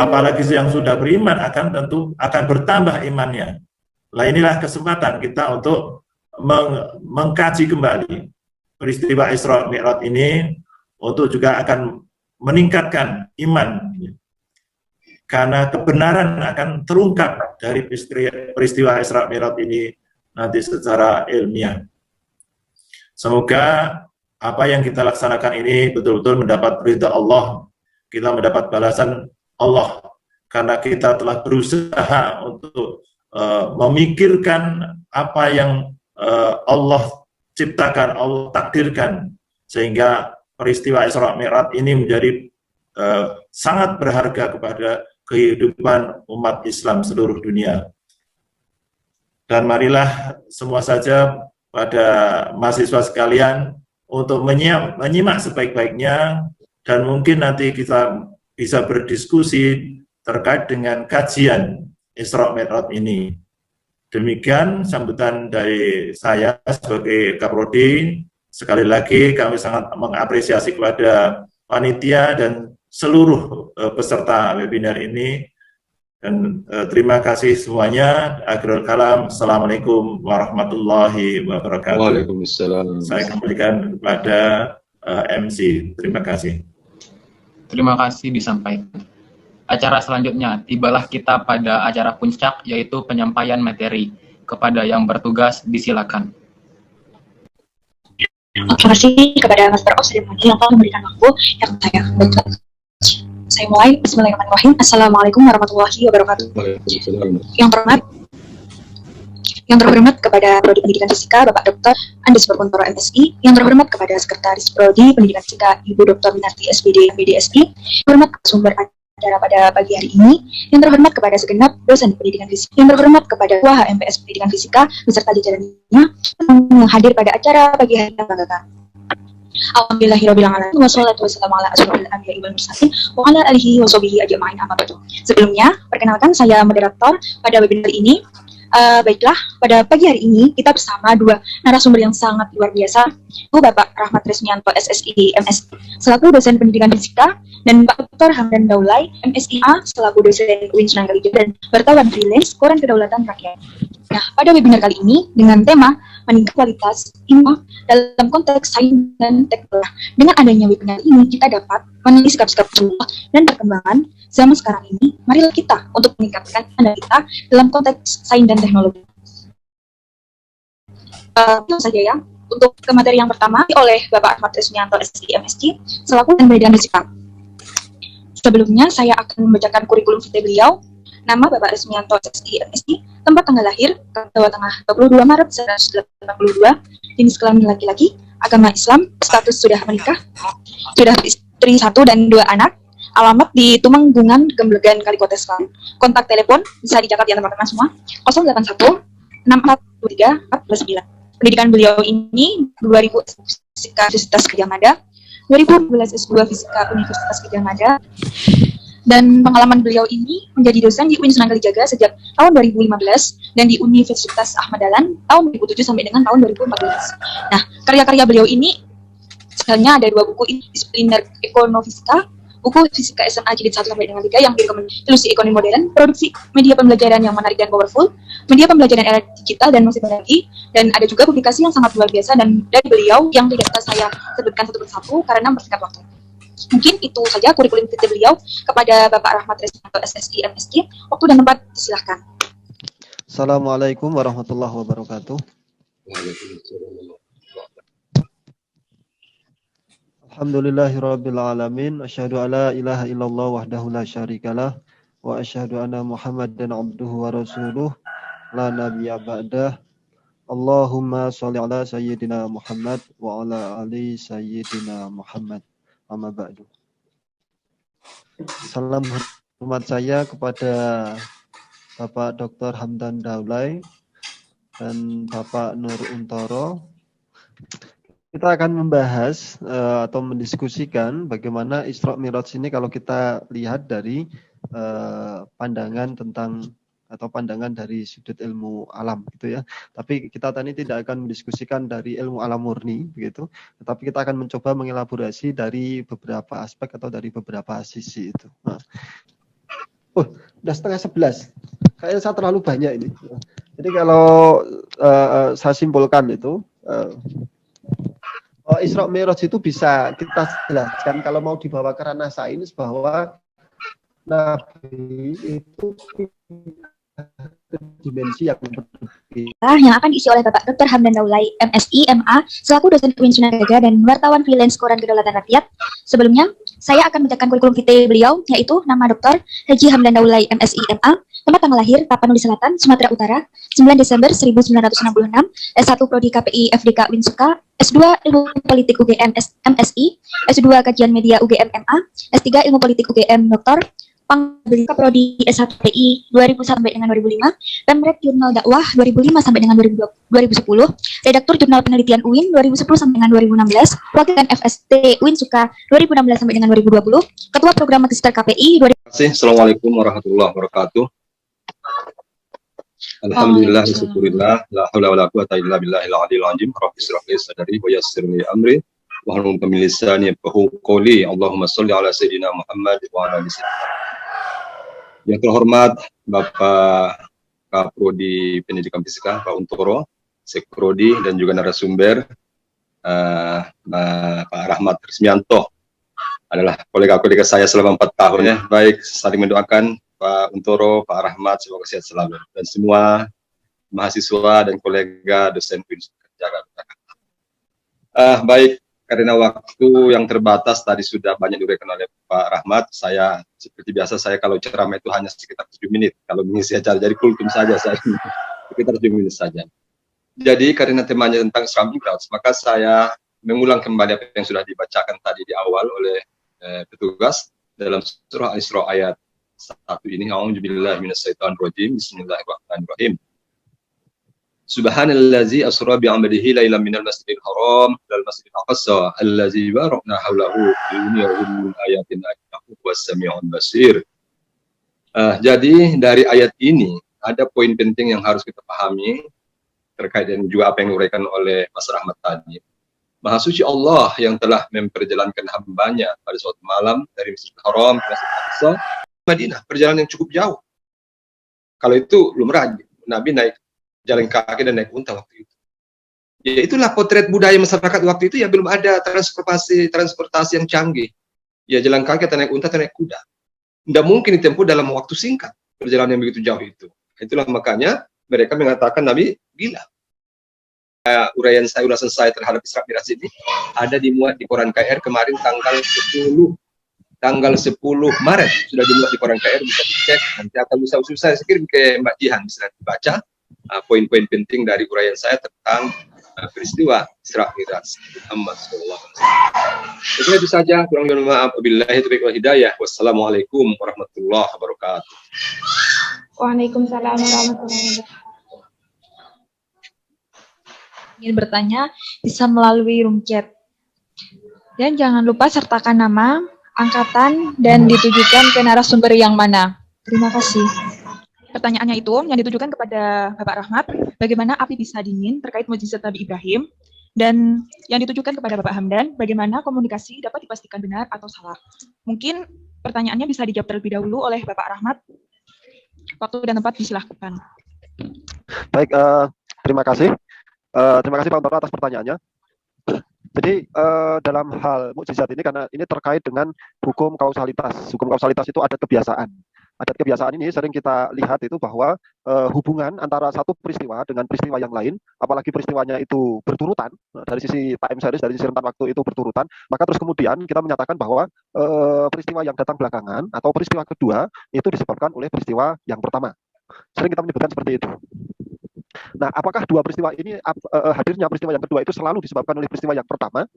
apalagi yang sudah beriman tentu akan bertambah imannya. Nah, inilah kesempatan kita untuk mengkaji kembali peristiwa Isra Mi'raj ini untuk juga akan meningkatkan iman, karena kebenaran akan terungkap dari peristiwa Isra Mi'raj ini nanti secara ilmiah. Semoga apa yang kita laksanakan ini betul-betul mendapat ridha Allah, kita mendapat balasan Allah, karena kita telah berusaha untuk memikirkan apa yang Allah ciptakan, Allah takdirkan, sehingga peristiwa Isra Mi'raj ini menjadi sangat berharga kepada kehidupan umat Islam seluruh dunia. Dan marilah semua saja pada mahasiswa sekalian untuk menyimak sebaik-baiknya, dan mungkin nanti kita bisa berdiskusi terkait dengan kajian Isra Mi'raj ini. Demikian sambutan dari saya sebagai Kaprodi. Sekali lagi kami sangat mengapresiasi kepada panitia dan seluruh peserta webinar ini. Dan terima kasih semuanya. Akhirul kalam. Assalamualaikum warahmatullahi wabarakatuh. Waalaikumsalam. Saya kembalikan kepada MC. Terima kasih. Terima kasih disampaikan. Acara selanjutnya, tibalah kita pada acara puncak, yaitu penyampaian materi. Kepada yang bertugas, disilakan. Terima kasih kepada Master of Ceremony yang telah memberikan waktu yang saya. Saya mulai. Bismillahirrahmanirrahim. Assalamualaikum warahmatullahi wabarakatuh. Yang terhormat kepada Prodi Pendidikan Fisika Bapak Dr. Andes Purwontoro MSI, yang terhormat kepada Sekretaris Prodi Pendidikan Fisika Ibu Dr. Minarti SPD MBDSI, terhormat sumber acara pada pagi hari ini, yang terhormat kepada segenap dosen pendidikan fisika, yang terhormat kepada Ketua HMPS Pendidikan Fisika beserta jajarannya yang hadir pada acara pagi hari yang banggakan. Alhamdulillahirabbil alamin wassalatu wassalamu ala asyrofil anbiya'i wal mursalin wa ala alihi washabihi ajma'in amma ba'du. Sebelumnya, perkenalkan saya moderator pada webinar ini. Baiklah, pada pagi hari ini kita bersama dua narasumber yang sangat luar biasa, Bapak Rahmat Resmianto SSI MSI selaku dosen pendidikan fisika, dan Pak Dr. Hamdan Daulay MSIA selaku dosen UIN Sunan Kalijaga dan wartawan freelance Koran Kedaulatan Rakyat. Nah, pada webinar kali ini dengan tema meningkat kualitas ilmu dalam konteks sains dan teknologi. Dengan adanya webinar ini kita dapat meneliti sikap-sikap berubah dan perkembangan zaman sekarang ini. Marilah kita untuk meningkatkan anda kita dalam konteks sains dan teknologi. Itu saja ya. Untuk ke materi yang pertama oleh Bapak Ahmad Resmianto SSI MSc selaku dan pendidikan fisika. Sebelumnya saya akan membacakan kurikulum vitae beliau. Nama Bapak Resmianto SSI MSc, tempat tanggal lahir Jawa Tengah 22 Maret 1982, jenis kelamin laki-laki, agama Islam, status sudah menikah, sudah istri 1 dan 2 anak, alamat di Tumenggungan, Gemblegan, Kalikote Selatan, kontak telepon bisa dicatat ya teman-teman semua, 081 6423 429. Pendidikan beliau ini 2000 Fisika Universitas Gadjah Mada, 2012 S2 Fisika Universitas Gadjah Mada, dan pengalaman beliau ini menjadi dosen di UIN Sunan Kalijaga sejak tahun 2015 dan di Universitas Ahmad Dahlan tahun 2007 sampai dengan tahun 2014. Nah, karya-karya beliau ini sebenarnya ada 2 buku disipliner Ekonomifisika, buku Fisika SMA Jilid 1 sampai dengan 3 yang direkomendasi ilusi ekonomi modern, produksi media pembelajaran yang menarik dan powerful, media pembelajaran era digital dan masih banyak lagi, dan ada juga publikasi yang sangat luar biasa dan dari beliau yang tidak bisa saya sebutkan satu persatu karena mempersingkat waktu. Mungkin itu saja kurikulum vitae beliau. Kepada Bapak Rahmat Resmianto SSI MSc, waktu dan tempat disilahkan. Assalamualaikum warahmatullahi wabarakatuh. Alhamdulillahirabbil alamin, asyhadu alla ilaha illallah wahdahu la syarikalah wa asyhadu anna Muhammadan abduhu wa rasuluh la nabiyya ba'dah. Allahumma shalli ala sayyidina Muhammad wa ala ali sayyidina Muhammad. Amma ba'du. Salam hormat saya kepada Bapak Dr. Hamdan Daulay dan Bapak Nur Untoro. Kita akan membahas atau mendiskusikan bagaimana Isra Mi'raj ini kalau kita lihat dari pandangan tentang atau pandangan dari sudut ilmu alam gitu ya. Tapi kita tadi tidak akan mendiskusikan dari ilmu alam murni begitu, tetapi kita akan mencoba mengelaborasi dari beberapa aspek atau dari beberapa sisi itu. Nah, Oh, udah setengah 11. Kayaknya saya terlalu banyak ini. Jadi kalau saya simpulkan itu, Isra Mi'raj itu bisa kita jelaskan kalau mau dibawa ke ranah sains bahwa Nabi itu dimensi yang berbeda. Yang akan diisi oleh Bapak Dr. Hamdan Daulay, MSI, MA, selaku dosen UIN Sunagaga dan wartawan freelance Koran Kedaulatan Rakyat. Sebelumnya, saya akan membacakan kurikulum vitae beliau, yaitu nama Dr. Haji Hamdan Daulay, MSI, MA, tempat tanggal lahir, Tapanuli Selatan, Sumatera Utara, 9 Desember 1966, S1 Prodi KPI FDK Winsuka, S2 Ilmu Politik UGM MSI, S2 Kajian Media UGM MA, S3 Ilmu Politik UGM Dr. Pangdika Prodi S1 PI 2001 sampai dengan 2005, Pemret Jurnal Dakwah 2005 sampai dengan 2010, Redaktur Jurnal Penelitian UIN 2010 sampai dengan 2016, Wakil FST UIN Suka 2016 sampai dengan 2020, Ketua Program Magister KPI 2000. Assalamualaikum warahmatullahi wabarakatuh. Alhamdulillah, syukurillah, la haula wala quwata illa billahil aliyil azim. Rabbi shrah li sadri wa yassir li amri wahlul 'uqdatam min lisani yafqahu qawli. Allahumma shalli ala sayidina Muhammad wa ala ali sayyidina. Yang terhormat Bapak Kaprodi Pendidikan Fisika Pak Untoro, Sekrodi dan juga narasumber Pak Rahmat Rismianto adalah kolega-kolega saya selama 4 tahun ya. Baik, saling mendoakan Pak Untoro, Pak Rahmat, semoga sehat selalu dan semua mahasiswa dan kolega dosen UIN Jakarta. Baik, karena waktu yang terbatas tadi sudah banyak diberikan oleh Pak Rahmat. Saya seperti biasa, saya kalau ceramah itu hanya sekitar 7 menit. Kalau mengisi acara jadi kultum saja saya sekitar 7 menit saja. Jadi karena temanya tentang Isra Mi'raj, maka saya mengulang kembali apa yang sudah dibacakan tadi di awal oleh petugas dalam surah Al-Isra ayat 1 ini. A'udzubillahi minasyaitonirrajim. Bismillahirrahmanirrahim. Subhanallazi asra bi'amdihi lailan minal masjidil haram ilal masjidil aqsa allazi barakna haulahu linuriyahu min ayatina innahu was-sami'ul basir. Jadi dari ayat ini ada poin penting yang harus kita pahami terkait dengan juga apa yang diuraikan oleh Mas Rahmat tadi. Maha suci Allah yang telah memperjalankan hambanya pada suatu malam dari Masjidil Haram ke Masjidil Aqsa Madinah, perjalanan yang cukup jauh. Kalau itu lumrah Nabi naik jalan kaki dan naik unta waktu itu. Ya itulah potret budaya masyarakat waktu itu, ya belum ada transportasi yang canggih. Ya jalan kaki atau naik unta atau naik kuda. Tidak mungkin ditempuh dalam waktu singkat perjalanan yang begitu jauh itu. Itulah makanya mereka mengatakan Nabi gila. Uraian saya, ulasan saya terhadap Isra Mi'raj ini ada dimuat di Koran KR kemarin tanggal 10 Maret sudah dimuat di Koran KR, bisa dicek. Nanti akan bisa saya kirim ke Mbak Jihan, bisa dibaca poin-poin penting dari uraian saya tentang peristiwa Isra Mi'raj Muhammad sallallahu alaihi wasallam. Itu saja, kurang lebih maaf. Wabillahi taufiq wal hidayah. Wassalamualaikum warahmatullahi wabarakatuh. Waalaikumsalam warahmatullahi wabarakatuh. Ingin bertanya bisa melalui room chat. Dan jangan lupa sertakan nama, angkatan, dan ditujukan ke narasumber yang mana. Terima kasih. Pertanyaannya itu yang ditujukan kepada Bapak Rahmat, bagaimana api bisa dingin terkait mukjizat Nabi Ibrahim, dan yang ditujukan kepada Bapak Hamdan, bagaimana komunikasi dapat dipastikan benar atau salah. Mungkin pertanyaannya bisa dijawab terlebih dahulu oleh Bapak Rahmat. Waktu dan tempat disilahkan. Baik, terima kasih. Terima kasih Pak Untoro atas pertanyaannya. Jadi dalam hal mukjizat ini, karena ini terkait dengan hukum kausalitas. Hukum kausalitas itu adat kebiasaan. Adat kebiasaan ini sering kita lihat itu bahwa hubungan antara satu peristiwa dengan peristiwa yang lain, apalagi peristiwanya itu berturutan, dari sisi time series, dari sisi rentan waktu itu berturutan, maka terus kemudian kita menyatakan bahwa peristiwa yang datang belakangan atau peristiwa kedua itu disebabkan oleh peristiwa yang pertama. Sering kita menyebutkan seperti itu. Nah, apakah dua peristiwa ini hadirnya peristiwa yang kedua itu selalu disebabkan oleh peristiwa yang pertama,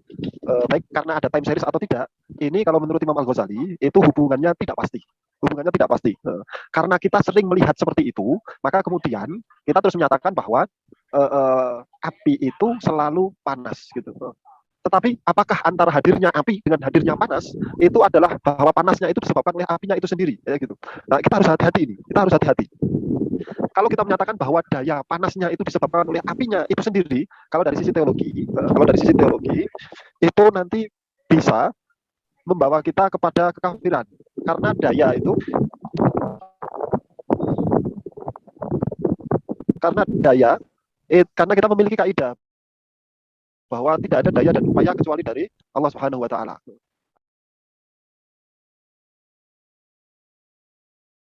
baik karena ada time series atau tidak? Ini kalau menurut Imam Al-Ghazali itu hubungannya tidak pasti. Hubungannya tidak pasti. Karena kita sering melihat seperti itu, maka kemudian kita terus menyatakan bahwa api itu selalu panas gitu. Tetapi apakah antara hadirnya api dengan hadirnya panas itu adalah bahwa panasnya itu disebabkan oleh apinya itu sendiri, ya gitu. Nah, kita harus hati-hati ini. Kita harus hati-hati. Kalau kita menyatakan bahwa daya panasnya itu disebabkan oleh apinya itu sendiri, kalau dari sisi teologi, itu nanti bisa membawa kita kepada kekafiran. Karena daya itu karena daya, karena kita memiliki kaidah bahwa tidak ada daya dan upaya kecuali dari Allah Subhanahu wa taala.